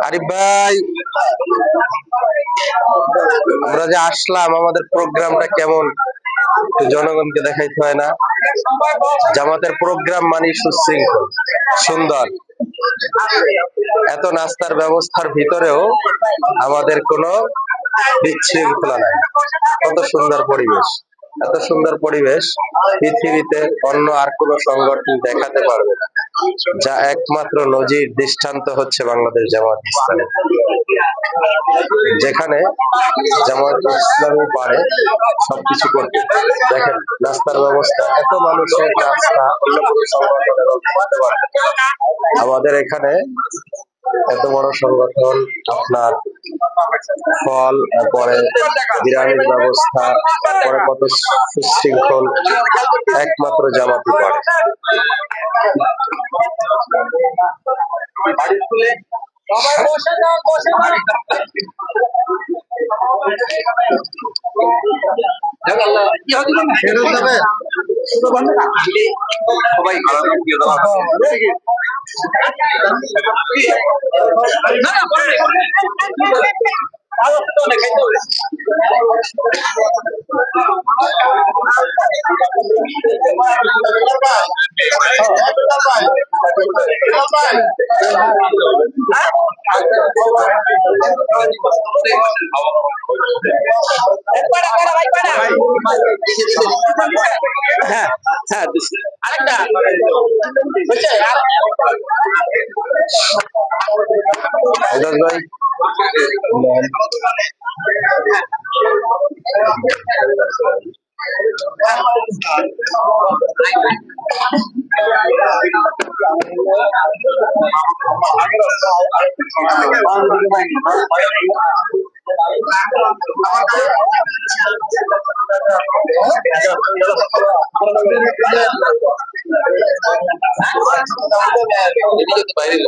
আরিফ ভাই, আমরা যে আসলাম আমাদের প্রোগ্রামটা কেমন জনগণকে দেখাইতে হয় না? জামাতের প্রোগ্রাম মানে সুশৃঙ্খল, সুন্দর। এত নাস্তার ব্যবস্থার ভিতরেও আমাদের কোনো বিশৃঙ্খলা নাই। কত সুন্দর পরিবেশ, এত সুন্দর পরিবেশ পৃথিবীতে অন্য আর কোন সংগঠন দেখাতে পারবে না। যা একমাত্র নজির দৃষ্টান্ত হচ্ছে বাংলাদেশ জামাত ইসলামী, যেখানে জামাত ইসলামী পারে সবকিছু করতে। দেখেন নাস্তার ব্যবস্থা, এত মানুষের নাস্তা অন্য কোনো সংগঠনের করতে পারে। আমাদের এখানে এত বড় সংগঠন, আপনার ফল, পরে বিরিয়ানির ব্যবস্থা, পরে কত সুশৃঙ্খল, একমাত্র জামাতি পারে। ছেলে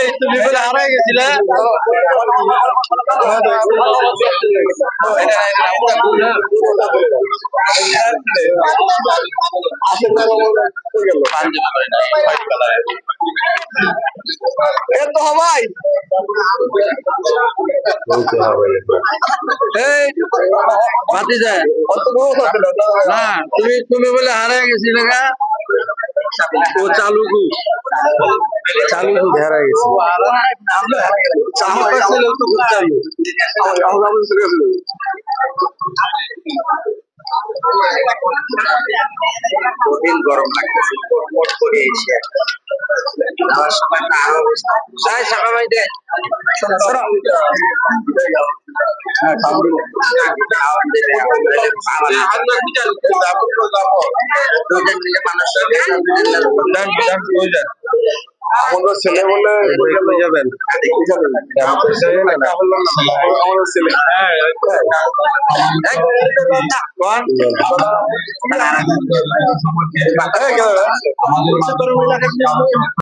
তুমি বলে হারাই গেছিলে। তুমি বলে হারাই গেছিলে গা। ও চালু হারাই গেছে। গরম লাগতেছে, আমাদের ছেলে বলে যাবেন ছেলে